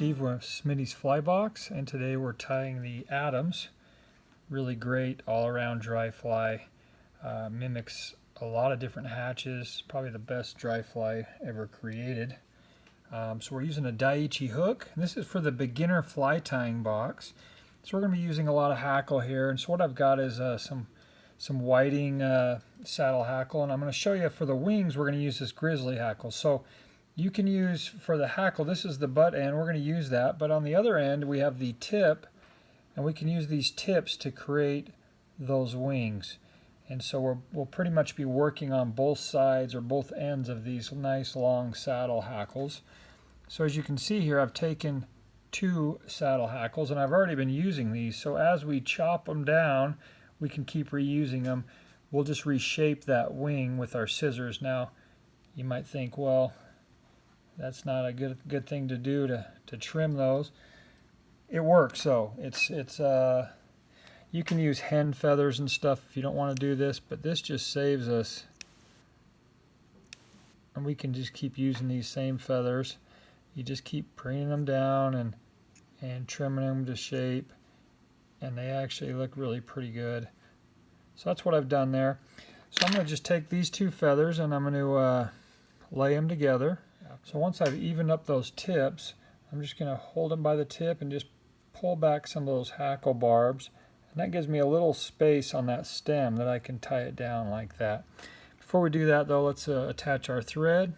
Steve with Smitty's Flybox, and today we're tying the Adams. Really great all-around dry fly. Mimics a lot of different hatches. Probably the best dry fly ever created. So we're using a Daiichi hook. This is for the beginner fly tying box. So we're going to be using a lot of hackle here. And so what I've got is some whiting saddle hackle, and I'm going to show you for the wings we're going to use this grizzly hackle. So you can use for the hackle, this is the butt end, we're going to use that, but on the other end we have the tip, and we can use these tips to create those wings. And so we'll pretty much be working on both sides or both ends of these nice long saddle hackles. So as you can see here, I've taken 2 saddle hackles and I've already been using these, so as we chop them down we can keep reusing them. We'll just reshape that wing with our scissors. Now you might think, well, that's not a good thing to do to trim those. It works though. It's you can use hen feathers and stuff if you don't want to do this, but this just saves us, and we can just keep using these same feathers. You just keep preening them down and trimming them to shape, and they actually look really pretty good. So that's what I've done there. So I'm going to just take these 2 feathers and I'm going to lay them together. So once I've evened up those tips, I'm just going to hold them by the tip and just pull back some of those hackle barbs. And that gives me a little space on that stem that I can tie it down like that. Before we do that though, let's attach our thread.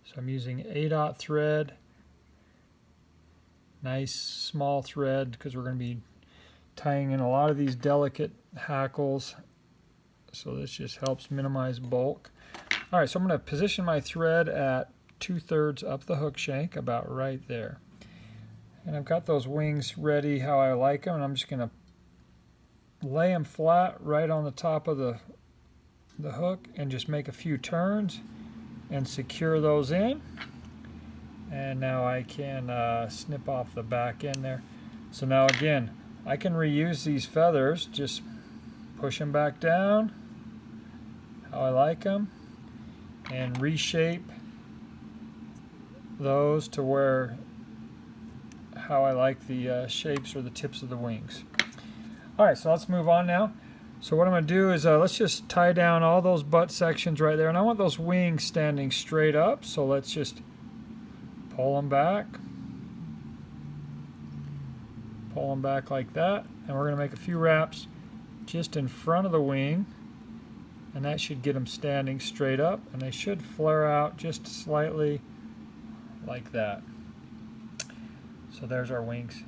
So I'm using 8/0 thread. Nice small thread because we're going to be tying in a lot of these delicate hackles. So this just helps minimize bulk. Alright, so I'm going to position my thread at 2/3 up the hook shank, about right there. And I've got those wings ready how I like them, and I'm just going to lay them flat right on the top of the hook and just make a few turns and secure those in. And now I can snip off the back end there. So now again, I can reuse these feathers, just push them back down how I like them, and reshape those to where how I like the shapes or the tips of the wings. Alright, so let's move on now. So what I'm going to do is let's just tie down all those butt sections right there, and I want those wings standing straight up, so let's just pull them back like that, and we're going to make a few wraps just in front of the wing, and that should get them standing straight up, and they should flare out just slightly like that. So there's our wings.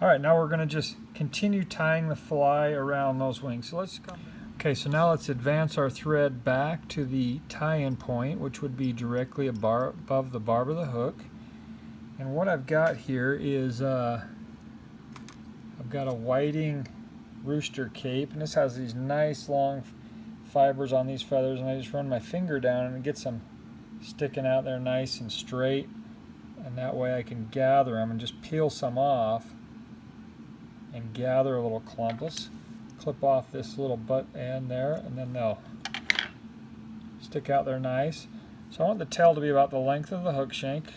Alright, now we're going to just continue tying the fly around those wings. So let's come. Okay, so now let's advance our thread back to the tie-in point, which would be directly above the barb of the hook. And what I've got here is I've got a whiting rooster cape, and this has these nice long fibers on these feathers, and I just run my finger down and it gets them sticking out there nice and straight, and that way I can gather them and just peel some off and gather a little clump. Let's clip off this little butt end there, and then they'll stick out there nice. So I want the tail to be about the length of the hook shank.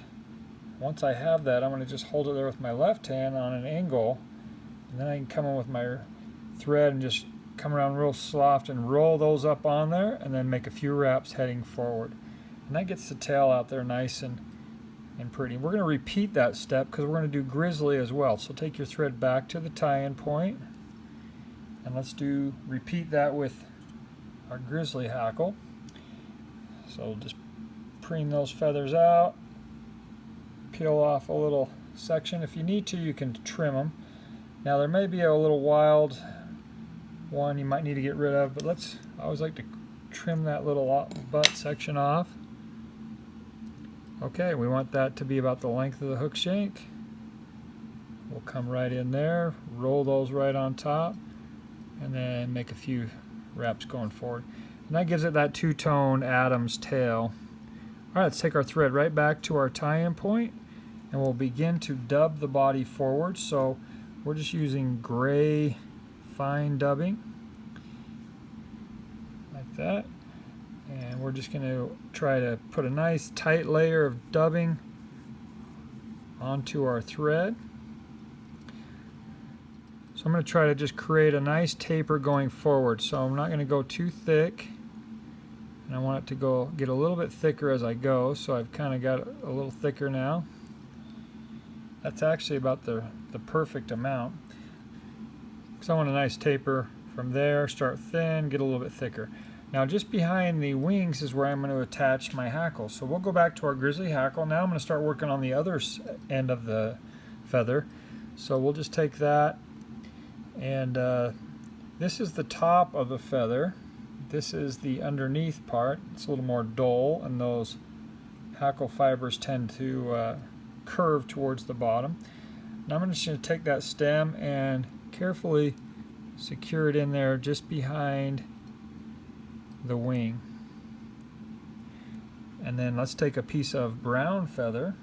Once I have that, I'm going to just hold it there with my left hand on an angle, and then I can come in with my thread and just come around real soft and roll those up on there, and then make a few wraps heading forward. And that gets the tail out there nice and pretty. We're going to repeat that step because we're going to do grizzly as well. So take your thread back to the tie-in point, and let's repeat that with our grizzly hackle. So just preen those feathers out, peel off a little section. If you need to, you can trim them. Now there may be a little wild one you might need to get rid of, but I always like to trim that little butt section off. Okay, we want that to be about the length of the hook shank. We'll come right in there, roll those right on top, and then make a few wraps going forward. And that gives it that two-tone Adams tail. Alright, let's take our thread right back to our tie-in point, and we'll begin to dub the body forward. So we're just using gray fine dubbing, like that. And we're just going to try to put a nice tight layer of dubbing onto our thread. So I'm going to try to just create a nice taper going forward. So I'm not going to go too thick, and I want it to get a little bit thicker as I go. So I've kind of got it a little thicker now. That's actually about the perfect amount. So I want a nice taper from there, start thin, get a little bit thicker. Now just behind the wings is where I'm going to attach my hackle. So we'll go back to our grizzly hackle. Now I'm going to start working on the other end of the feather. So we'll just take that, and this is the top of the feather. This is the underneath part. It's a little more dull, and those hackle fibers tend to curve towards the bottom. Now I'm just going to take that stem and carefully secure it in there just behind the wing. And then let's take a piece of brown feather,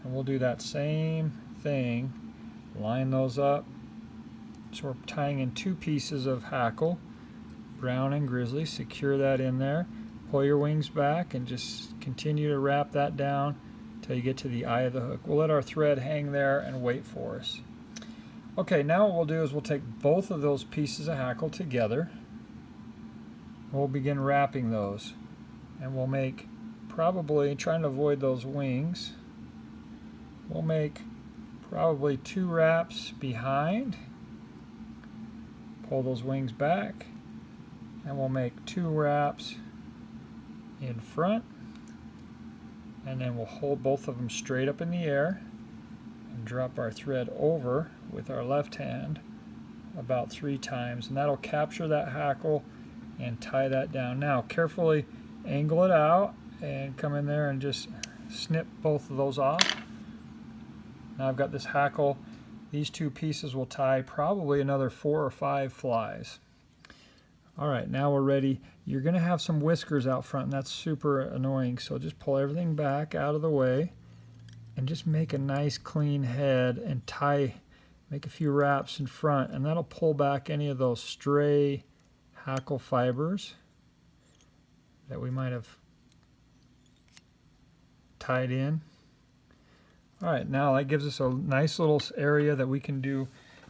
and we'll do that same thing. Line those up. So we're tying in two pieces of hackle, brown and grizzly. Secure that in there. Pull your wings back and just continue to wrap that down until you get to the eye of the hook. We'll let our thread hang there and wait for us. Okay, now what we'll do is we'll take both of those pieces of hackle together. We'll begin wrapping those, and we'll make, probably trying to avoid those wings, we'll make probably 2 wraps behind. Pull those wings back, and we'll make 2 wraps in front, and then we'll hold both of them straight up in the air and drop our thread over with our left hand about 3 times, and that'll capture that hackle and tie that down. Now carefully angle it out and come in there and just snip both of those off. Now I've got this hackle. These 2 pieces will tie probably another 4 or 5 flies. Alright, now we're ready. You're going to have some whiskers out front, and that's super annoying, so just pull everything back out of the way and just make a nice clean head and make a few wraps in front, and that'll pull back any of those stray hackle fibers that we might have tied in. Alright, now that gives us a nice little area that we can do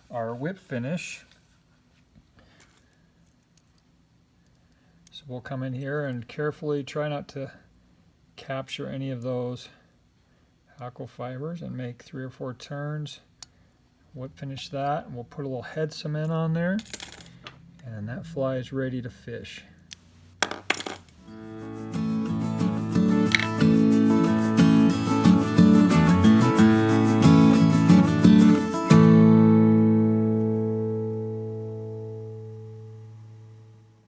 our whip finish. So we'll come in here and carefully try not to capture any of those hackle fibers and make 3 or 4 turns. Whip finish that, and we'll put a little head cement on there, and that fly is ready to fish.